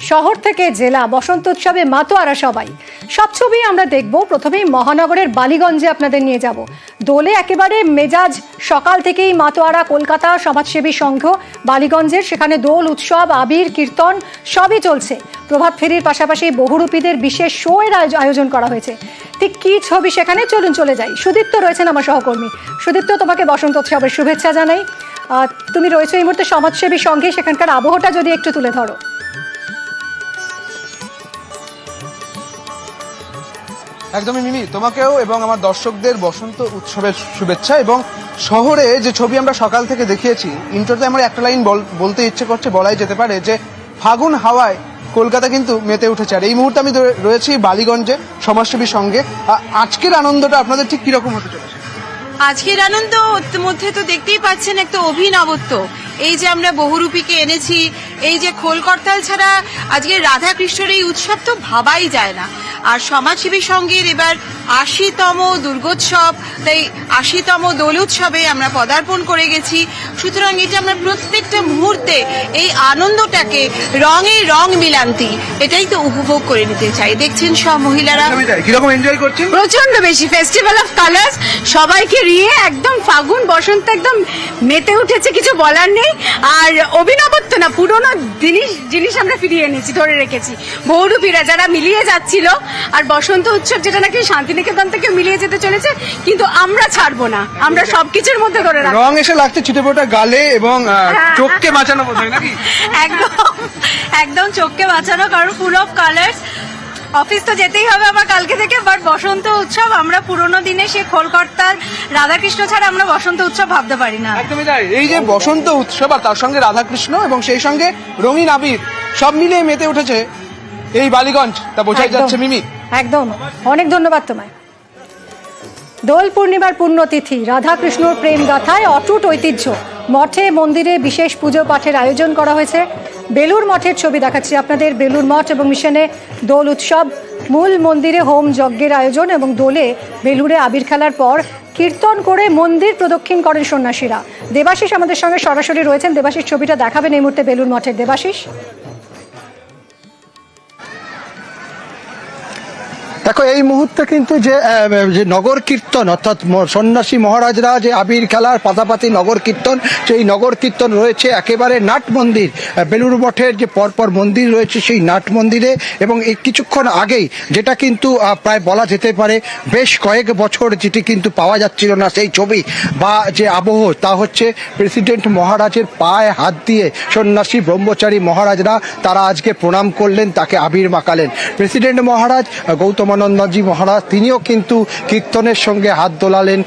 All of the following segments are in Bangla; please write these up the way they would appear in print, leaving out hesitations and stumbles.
শহর থেকে জেলা বসন্ত উৎসবে মাতোয়ারা সবাই। সব ছবি আমরা দেখব। প্রথমেই মহানগরের বালিগঞ্জে আপনাদের নিয়ে যাব। দোলে একেবারে মেজাজ সকাল থেকেই মাতোয়ারা কলকাতা সমাজসেবী সংঘ বালিগঞ্জের, সেখানে দোল উৎসব, আবির, কীর্তন সবই চলছে। প্রভাত ফেরির পাশাপাশি বহুরূপীদের বিশেষ শো এর আয়োজন করা হয়েছে। ঠিক কি ছবি সেখানে, চলুন চলে যাই। সুদীপ্ত রয়েছেন আমার সহকর্মী। সুদীপ্ত, তোমাকে বসন্ত উৎসবের শুভেচ্ছা জানাই। তুমি রয়েছো এই মুহূর্তে সমাজসেবী সংঘে, সেখানকার আবহটা যদি একটু তুলে ধরো। একদমই মিমি, তোমাকেও এবং আমার দর্শকদের বসন্ত উৎসবের শুভেচ্ছা। এবং শহরে যে ছবি আমরা সকাল থেকে দেখিয়েছি, ইন্ট্রোতে আমার একটা লাইন বলতে ইচ্ছে করছে, বলাই যেতে পারে যে ফাগুন হাওয়ায় কলকাতা কিন্তু মেতে উঠেছে। আর এই মুহূর্তে আমি রয়েছি বালিগঞ্জে সমাজসেবী সঙ্গে। আজকের আনন্দটা আপনাদের ঠিক কিরকম হতে চলেছে? আজকের আনন্দ মধ্যে তো দেখতেই পাচ্ছেন একটা অভিনবত্ব। এই যে আমরা বহুরূপীকে এনেছি, এই যে খোল করতাল ছাড়া আজকে রাধা কৃষ্ণের এই উৎসব তো ভাবাই যায় না। আর সমাজসেবী সঙ্গের এবার ৮০তম দুর্গোৎসব, তাই ৮০তম দোল উৎসবে আমরা পদার্পণ করে গেছি। সুতরাং এটা আমরা প্রত্যেকটা মুহূর্তে এই আনন্দটাকে রঙে রং মিলান্তি, এটাই তো উপভোগ করে নিতে চাই। দেখছেন সব মহিলারা কিরকম এনজয় করছেন? প্রচন্ড বেশি। ফেস্টিভ্যাল অফ কালার্স, সবাইকে নিয়ে একদম ফাগুন বসন্ত একদম মেতে উঠেছে, কিছু বলার নেই। আর অভিনবত্ব না, পুরোনো জিনিস আমরা ফিরিয়ে এনেছি, ধরে রেখেছি। বহুরূপীরা যারা মিলিয়ে যাচ্ছিল, আর বসন্ত উৎসব যেটা নাকি শান্তিনিকেতন থেকে মিলিয়ে যেতে চলেছে, কিন্তু আমরা ছাড়বো না, আমরা সবকিছুর মধ্যে ধরে রাখবো। রং এসে লাগছে ছিটেফোঁটা গালে এবং চোখকে বাঁচানো বোধহয় নাকি? একদম চোখকে বাঁচানো, কারণ ফুল অফ কালার্স। অফিস তো যেতেই হবে আবার কালকে থেকে, বাট বসন্ত উৎসব আমরা পুরোনো দিনে সে খোল করতাল রাধাকৃষ্ণ ছাড়া আমরা বসন্ত উৎসব ভাবতে পারি না। একদমই তাই। এই যে বসন্ত উৎসব আর তার সঙ্গে রাধাকৃষ্ণ এবং সেই সঙ্গে রঙিন আবির সব মিলিয়ে মেতে উঠেছে এই বালিগঞ্জ, তা বোঝাই যাচ্ছে মিমি। একদম, অনেক ধন্যবাদ তোমায়। দোল পূর্ণিমার পুণ্যতিথি, রাধাকৃষ্ণর প্রেম গাথায় অটুট ঐতিহ্য। মঠে মন্দিরে বিশেষ পুজো পাঠের আয়োজন করা হয়েছে। বেলুর মঠের ছবি দেখাচ্ছি আপনাদের। বেলুর মঠ এবং মিশনে দোল উৎসব, মূল মন্দিরে হোম যজ্ঞের আয়োজন এবং দোলে বেলুরে আবির খেলার পর কীর্তন করে মন্দির প্রদক্ষিণ করেন সন্ন্যাসীরা। দেবাশিস আমাদের সঙ্গে সরাসরি রয়েছেন। দেবাশিস, ছবিটা দেখাবেন এই মুহূর্তে বেলুর মঠের। দেবাশিস, দেখো এই মুহূর্তে কিন্তু যে নগর কীর্তন, অর্থাৎ সন্ন্যাসী মহারাজরা যে আবির খেলার পাশাপাশি নগর কীর্তন, সেই নগর কীর্তন রয়েছে একেবারে নাট মন্দির, বেলুর মঠের যে পরপর মন্দির রয়েছে সেই নাট মন্দিরে। এবং এই কিছুক্ষণ আগেই যেটা কিন্তু প্রায় বলা যেতে পারে বেশ কয়েক বছর যেটি কিন্তু পাওয়া যাচ্ছিল না সেই ছবি বা যে আবহ, তা হচ্ছে প্রেসিডেন্ট মহারাজের পায়ে হাত দিয়ে সন্ন্যাসী ব্রহ্মচারী মহারাজরা তারা আজকে প্রণাম করলেন, তাকে আবির মাখালেন। প্রেসিডেন্ট মহারাজ গৌতমানন্দজি মহারাজ তিনিও কিন্তু কীর্তনের সঙ্গে হাত দোলালেন,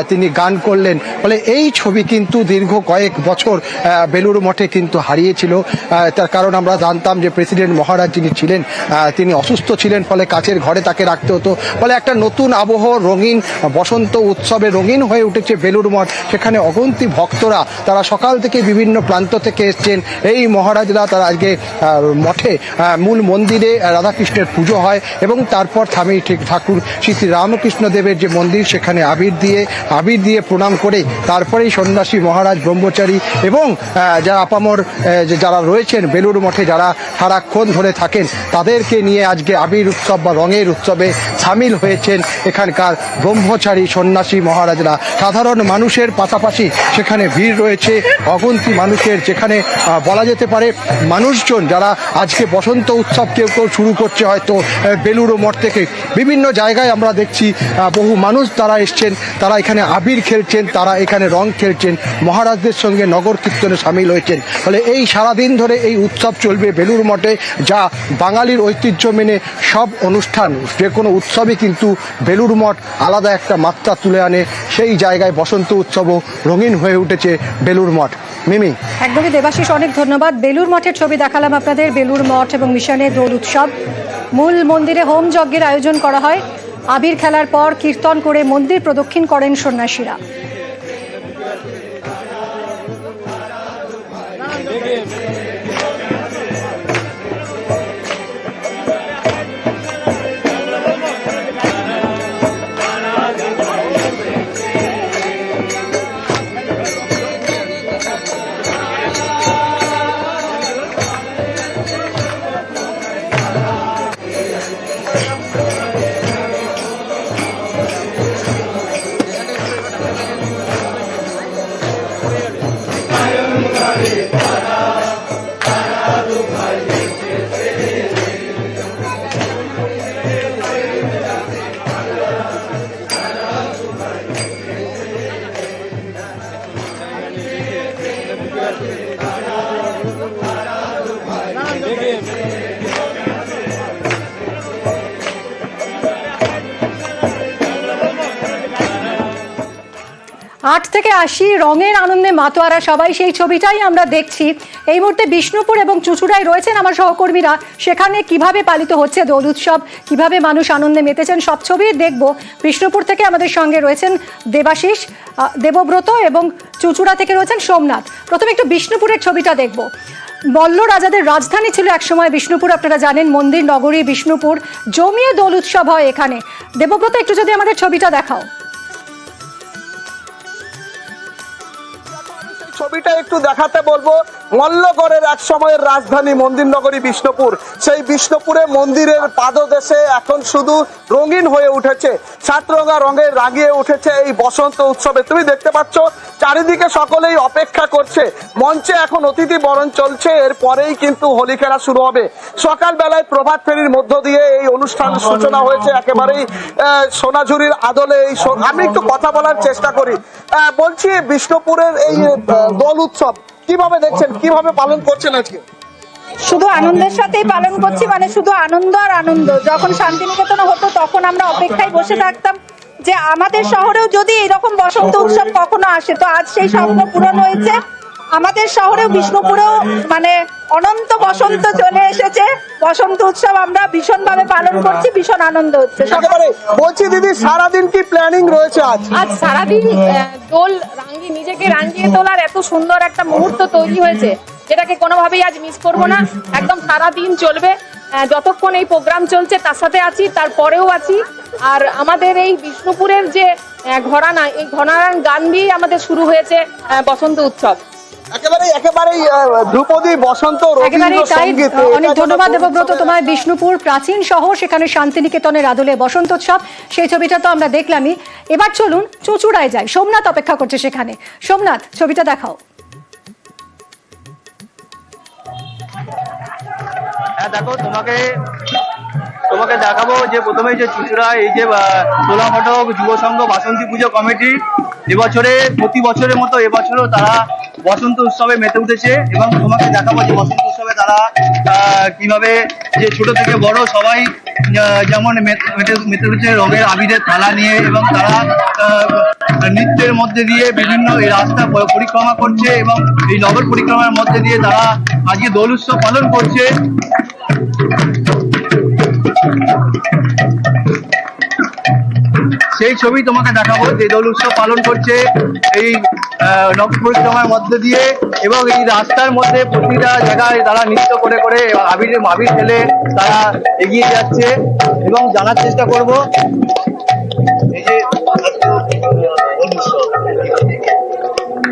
তিনি গান করলেন। ফলে এই ছবি কিন্তু দীর্ঘ কয়েক বছর বেলুর মঠে কিন্তু হারিয়েছিল। তার কারণ আমরা জানতাম যে প্রেসিডেন্ট মহারাজ যিনি ছিলেন তিনি অসুস্থ ছিলেন, ফলে কাছের ঘরে তাকে রাখতে হতো। ফলে একটা নতুন আবহ, রঙিন বসন্ত উৎসবে রঙিন হয়ে উঠেছে বেলুর মঠ। সেখানে অগন্তি ভক্তরা তারা সকাল থেকে বিভিন্ন প্রান্ত থেকে এসছেন। এই মহারাজরা তারা আজকে মঠে মূল মন্দিরে রাধাকৃষ্ণের পুজো হয় এবং তারপর ঠিক ঠাকুর শ্রী রামকৃষ্ণ দেবের যে মন্দির, সেখানে আবির দিয়ে প্রণাম করে তারপরেই সন্ন্যাসী মহারাজ ব্রহ্মচারী এবং যারা আপামর যারা রয়েছেন বেলুর মঠে, যারা সারাক্ষণ ধরে থাকেন, তাদেরকে নিয়ে আজকে আবির উৎসব বা রঙের উৎসবে সামিল হয়েছেন এখানকার ব্রহ্মচারী সন্ন্যাসী মহারাজরা। সাধারণ মানুষের পাশাপাশি সেখানে ভিড় রয়েছে অগন্তি মানুষের, যেখানে বলা যেতে পারে মানুষজন যারা আজকে বসন্ত উৎসব কেউ শুরু করছে হয়তো বেলুর মঠ থেকে। বিভিন্ন জায়গায় আমরা দেখছি বহু মানুষ তারা এসছেন, তারা এখানে আবির খেলছেন, তারা এখানে রং খেলছেন, মহারাজদের সঙ্গে নগর কীর্তনে সামিল হয়েছেন। ফলে এই সারাদিন ধরে এই উৎসব চলবে বেলুর মঠে, যা বাঙালির ঐতিহ্য মেনে সব অনুষ্ঠান, যে কোনো উৎসবই কিন্তু বেলুর মঠ আলাদা একটা মাত্রা তুলে আনে। সেই জায়গায় বসন্ত উৎসবও রঙিন হয়ে উঠেছে বেলুর মঠ। মিমি, একদমই। দেবাশিস, অনেক ধন্যবাদ। বেলুর মঠের ছবি দেখালাম আপনাদের। বেলুর মঠ এবং মিশনে দোল উৎসব, মূল মন্দিরে হোম যজ্ঞের আয়োজন করা হয়। আবির খেলার পর কীর্তন করে মন্দির প্রদক্ষিণ করেন সন্ন্যাসীরা। আট থেকে ৮০ রঙের আনন্দে মাতোয়ারা সবাই, সেই ছবিটাই আমরা দেখছি এই মুহূর্তে। বিষ্ণুপুর এবং চুঁচুড়ায় রয়েছেন আমার সহকর্মীরা, সেখানে কিভাবে পালিত হচ্ছে দোল উৎসব, কিভাবে মানুষ আনন্দে মেতেছেন, সব ছবি দেখব। বিষ্ণুপুর থেকে আমাদের সঙ্গে রয়েছেন দেবাশিস, দেবব্রত এবং চুঁচুড়া থেকে রয়েছেন সোমনাথ। প্রথমে একটু বিষ্ণুপুরের ছবিটা দেখব। মল্ল রাজাদের রাজধানী ছিল একসময় বিষ্ণুপুর, আপনারা জানেন, মন্দির নগরী বিষ্ণুপুর, জমিয়ে দোল উৎসব হয় এখানে। দেবব্রত, একটু যদি আমাদের ছবিটা দেখাও। ছবিটা একটু দেখাতে বলবো। মল্লগড়ের এক সময়ের রাজধানী মন্দির নগরী বিষ্ণুপুর, সেই বিষ্ণুপুরে মন্দিরের পাদদেশে এখন শুধু রঙিন হয়ে উঠেছে, সাতরঙা রঙে রাগিয়ে উঠেছে এই বসন্ত উৎসবে। তুমি দেখতে পাচ্ছ চারিদিকে সকলেই অপেক্ষা করছে, মঞ্চে এখন অতিথি বরণ চলছে, এরপরেই কিন্তু হোলি খেলা শুরু হবে। সকালবেলায় প্রভাত ফেরির মধ্য দিয়ে এই অনুষ্ঠান সূচনা হয়েছে একেবারেই সোনাঝুরির আদলে। আমি একটু কথা বলার চেষ্টা করি। বলছি, বিষ্ণুপুরের এই দোল উৎসব কিভাবে দেখছেন, কিভাবে পালন করছেন আজকে? শুধু আনন্দের সাথেই পালন করছি, মানে শুধু আনন্দ আর আনন্দ। যখন শান্তিনিকেতন হতো তখন আমরা অপেক্ষায় বসে থাকতাম যে আমাদের শহরেও যদি এরকম বসন্ত উৎসব কখনো আসে। তো আজ সেই স্বপ্ন পূরণ হয়েছে। আমাদের শহরেও বিষ্ণুপুরেও মানে অনন্ত বসন্ত চলে এসেছে। বসন্ত উৎসব আমরা ভীষণভাবে পালন করছি, ভীষণ আনন্দ হচ্ছে। বলছি দিদি, সারাদিন কি প্ল্যানিং রয়েছে আজ? আজ সারাদিন দোল রাঙিয়ে, নিজেকে রাঙিয়ে তোলার এত সুন্দর একটা মুহূর্ত তৈরি হয়েছে, যেটাকে কোনোভাবেই আজ মিস করবো না। একদম সারাদিন চলবে, যতক্ষণ এই প্রোগ্রাম চলছে তার সাথে আছি, তারপরেও আছি। আর আমাদের এই বিষ্ণুপুরের যে ঘরানা, এই ঘরানার গান দিয়েই আমাদের শুরু হয়েছে বসন্ত উৎসব। একেবারেই ধ্রুপদী বসন্ত একেবারেই তাই। সঙ্গীত। অনেক ধন্যবাদ দেবব্রত তোমায়। বিষ্ণুপুর প্রাচীন শহর, সেখানে শান্তিনিকেতনের আদলে বসন্ত উৎসব, সেই ছবিটা তো আমরা দেখলামই। এবার চলুন চুঁচুড়ায় যাই, সোমনাথ অপেক্ষা করছে সেখানে। সোমনাথ, ছবিটা দেখাও। হ্যাঁ দেখো, তোমাকে দেখাবো যে প্রথমে যে চুঁচুড়া এই যে তোলা ফটক যুব সংঘ বাসন্তী পুজো কমিটি এবছরে প্রতি বছরের মতো এবছরও তারা বসন্ত উৎসবে মেতে উঠেছে। এবং তোমাকে দেখাবো যে বসন্ত উৎসবে তারা কিভাবে যে ছোট থেকে বড় সবাই যেমন মেতে উঠেছে রঙের আবিরের থালা নিয়ে, এবং তারা নৃত্যের মধ্যে দিয়ে বিভিন্ন এই রাস্তা পরিক্রমা করছে, এবং এই নগর পরিক্রমার মধ্যে দিয়ে তারা আজকে দোল উৎসব পালন করছে। সেই ছবি তোমাকে দেখাবো যে দোল উৎসব পালন করছে এই নগর পরিক্রমার মধ্যে দিয়ে, এবং এই রাস্তার মধ্যে প্রতিটা জায়গায় তারা নৃত্য করে করে আবির ফেলে তারা এগিয়ে যাচ্ছে। এবং জানার চেষ্টা করব এই যে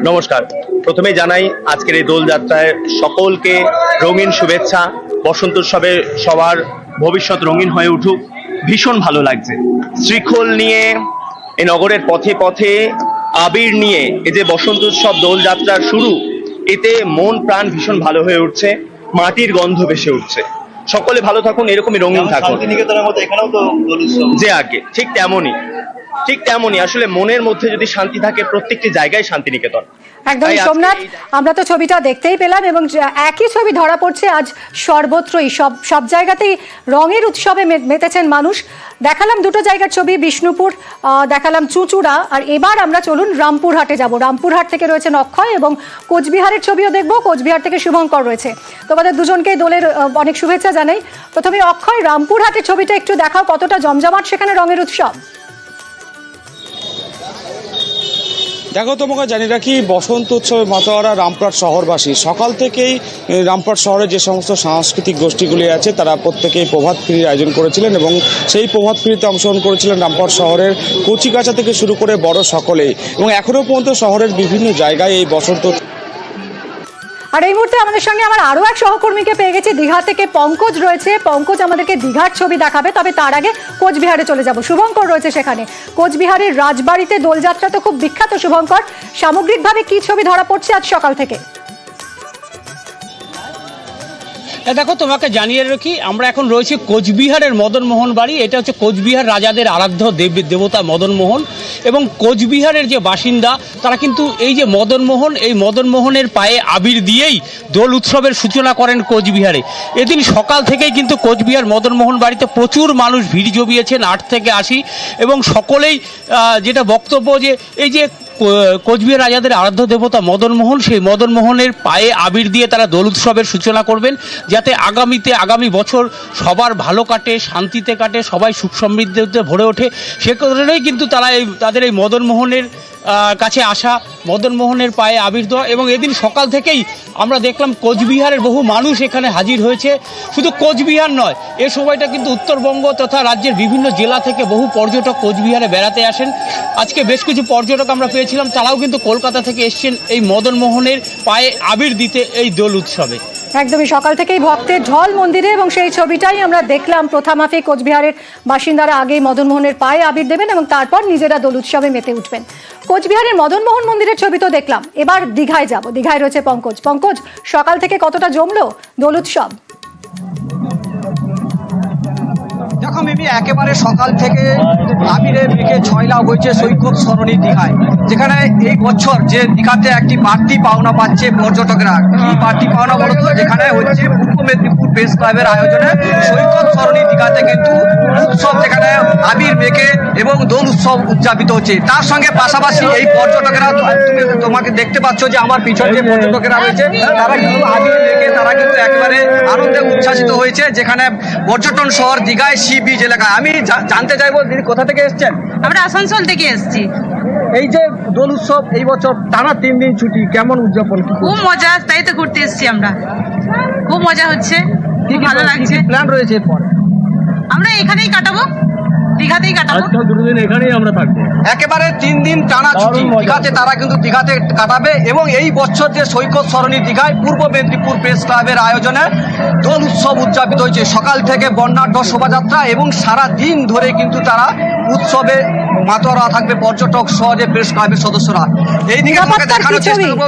নমস্কার, প্রথমে জানাই আজকের এই দোলযাত্রায় সকলকে রঙিন শুভেচ্ছা। বসন্ত উৎসবে সবার ভবিষ্যৎ রঙিন হয়ে উঠুক। ভীষণ ভালো লাগছে শ্রীখোল নিয়ে এই নগরের পথে পথে আবির নিয়ে এই যে বসন্ত উৎসব দোলযাত্রার শুরু, এতে মন প্রাণ ভীষণ ভালো হয়ে উঠছে, মাটির গন্ধ ভেসে উঠছে। সকলে ভালো থাকুন, এরকমই রঙিন থাকুন। শান্তিনিকেতনের মতো এখানেও তো দোল উৎসব যে আগে ঠিক তেমনই আসলে মনের মধ্যে যদি শান্তি থাকে, প্রত্যেকটি জায়গায় শান্তিনিকেতন। একদম সোমনাথ, আমরা তো ছবিটা দেখতেই পেলাম, এবং একই ছবি ধরা পড়ছে আজ সর্বত্রই, সব জায়গাতেই রঙের উৎসবে মেতেছেন মানুষ। দেখালাম দুটো জায়গার ছবি, বিষ্ণুপুর, দেখালাম চুঁচুড়া, আর এবার আমরা চলুন রামপুরহাটে যাব। রামপুরহাট থেকে রয়েছে অক্ষয়, এবং কোচবিহারের ছবিও দেখব। কোচবিহার থেকে শুভঙ্কর রয়েছে। তোমাদের দুজনকেই দোলের অনেক শুভেচ্ছা জানাই। প্রথমে অক্ষয়, রামপুরহাটের ছবিটা একটু দেখাও, কতটা জমজমাট সেখানে রঙের উৎসব। দেখো, তোমাকে জানি রাখি, বসন্ত উৎসবে মাতোয়ারা রামপুরহাট শহরবাসী সকাল থেকেই রামপুরহাট শহরে যে সমস্ত সাংস্কৃতিক গোষ্ঠীগুলি আছে তারা প্রত্যেকেই প্রভাত ফেরির আয়োজন করেছিলেন, এবং সেই প্রভাত ফেরিতে অংশগ্রহণ করেছিলেন রামপুরহাট শহরের কচিকাঁচা থেকে শুরু করে বড় সকলেই, এবং এখনও পর্যন্ত শহরের বিভিন্ন জায়গায় এই বসন্ত। আর এই মুহূর্তে আমাদের সঙ্গে আমার আরো এক সহকর্মীকে পেয়ে গেছি, দীঘা থেকে পঙ্কজ রয়েছে। পঙ্কজ আমাদেরকে দীঘার ছবি দেখাবে, তবে তার আগে কোচবিহারে চলে যাব। শুভঙ্কর রয়েছে সেখানে। কোচবিহারের রাজবাড়িতে দোলযাত্রা তো খুব বিখ্যাত। শুভঙ্কর, সামগ্রিকভাবে কি ছবি ধরা পড়ছে আজ সকাল থেকে? দেখো তোমাকে জানিয়ে রাখি, আমরা এখন রয়েছি কোচবিহারের মদনমোহন বাড়ি। এটা হচ্ছে কোচবিহার রাজাদের আরাধ্য দেবতা মদনমোহন, এবং কোচবিহারের যে বাসিন্দা তারা কিন্তু এই যে মদনমোহন, এই মদনমোহনের পায়ে আবির দিয়েই দোল উৎসবের সূচনা করেন কোচবিহারে। এদিন সকাল থেকেই কিন্তু কোচবিহার মদনমোহন বাড়িতে প্রচুর মানুষ ভিড় জমিয়েছেন, 8 থেকে 80, এবং সকলেই যেটা বক্তব্য যে এই যে কোচবিহার রাজাদের আরাধ্য দেবতা মদনমোহন, সেই মদনমোহনের পায়ে আবির দিয়ে তারা দোল উৎসবের সূচনা করবেন, যাতে আগামী বছর সবার ভালো কাটে, শান্তিতে কাটে, সবাই সুখ সমৃদ্ধিতে ভরে ওঠে। সে কারণেই কিন্তু তারা তাদের এই মদনমোহনের কাছে আসা, মদনমোহনের পায়ে আবির দেওয়া। এবং এদিন সকাল থেকেই আমরা দেখলাম কোচবিহারের বহু মানুষ এখানে হাজির হয়েছে। শুধু কোচবিহার নয়, এ সময়টা কিন্তু উত্তরবঙ্গ তথা রাজ্যের বিভিন্ন জেলা থেকে বহু পর্যটক কোচবিহারে বেড়াতে আসেন। আজকে বেশ কিছু পর্যটক আমরা পেয়েছিলাম, তারাও কিন্তু কলকাতা থেকে এসছেন এই মদনমোহনের পায়ে আবির দিতে এই দোল উৎসবে। একদমই সকাল থেকেই ভক্তের ঢল মন্দিরে, এবং সেই ছবিটাই আমরা দেখলাম। প্রথামাফিক কোচবিহারের বাসিন্দারা আগেই মদনমোহনের পায়ে আবির দেবেন এবং তারপর নিজেরা দোল উৎসবে মেতে উঠবেন। কোচবিহারের মদনমোহন মন্দিরের ছবি তো দেখলাম, এবার দীঘায় যাব। দীঘায় রয়েছে পঙ্কজ। সকাল থেকে কতটা জমলো দোল উৎসব? দেখো মিমি, একেবারে সকাল থেকে আবিরে মেঘে ছয়লাভ হয়েছে সৈকত সরণি দীঘায়, যেখানে এই বছর যে দীঘাতে একটি বাড়তি পাওনা পাচ্ছে পর্যটকরা। কি বাড়তি পাওনা বলতো? যেখানে হচ্ছে পূর্ব মেদিনীপুর প্রেস ক্লাবের আয়োজনে সৈকত সরণি দীঘাতে কিন্তু উৎসব, যেখানে আবির মেঘে এবং দোল উৎসব উদযাপিত হচ্ছে। তার সঙ্গে পাশাপাশি এই পর্যটকেরা, তোমাকে দেখতে পাচ্ছ যে আমার পিছনে যে পর্যটকেরা রয়েছে, তারা কিন্তু আবির মেঘে তারা কিন্তু একেবারে আনন্দে উচ্ছ্বাসিত হয়েছে, যেখানে পর্যটন শহর দীঘায় সি বিচ এলাকায়। আমি জানতে চাইবো, দিদি কোথা থেকে এসেছেন? আমরা আসানসোল থেকে এসেছি। এই যে দোল উৎসব এই বছর টানা 3 দিন ছুটি, কেমন উদযাপন? খুব মজা, তাই তো ঘুরতে এসেছি আমরা। খুব মজা হচ্ছে, খুব ভালো লাগছে। প্ল্যান রয়েছে এরপর? আমরা এখানেই কাটাবো, দীঘাতেই কাটাবো। দুদিন এখানেই আমরা থাকবো। একেবারে 3 দিন টানা ছুটি দীঘাতে, তারা কিন্তু দীঘাতে কাটাবে। এবং এই বছর যে সৈকত সরণি দীঘায় পূর্ব মেদিনীপুর প্রেস ক্লাবের আয়োজনে দোল উৎসব উদযাপিত হয়েছে। সকাল থেকে বর্ণাঢ্য শোভাযাত্রা এবং সারা দিন ধরে কিন্তু তারা উৎসবে মাতোয়ারা থাকবে, পর্যটক সহ যে প্রেস ক্লাবের সদস্যরা। এই দিকে দেখানোর চেষ্টা করবো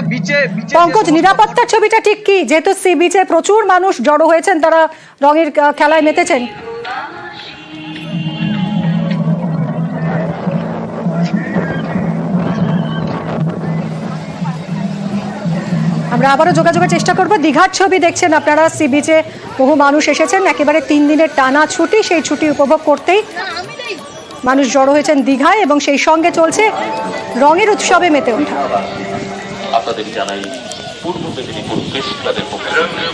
পঙ্কজ, নিরাপত্তার ছবিটা ঠিক কি? যেহেতু সি বিচে প্রচুর মানুষ জড়ো হয়েছেন, তারা রঙের খেলায় মেতেছেন। আমরা আবারও যোগাযোগের চেষ্টা করব। দীঘার ছবি দেখছেন আপনারা, সি বিচে বহু মানুষ এসেছেন, একেবারে 3 দিনের টানা ছুটি। সেই ছুটি উপভোগ করতেই মানুষ জড়ো হয়েছেন দীঘায়, এবং সেই সঙ্গে চলছে রঙের উৎসবে মেতে ওঠা। আপনাদের জানাই পূর্ব মেদিনীপুর প্রেস ক্লাবের পক্ষ থেকে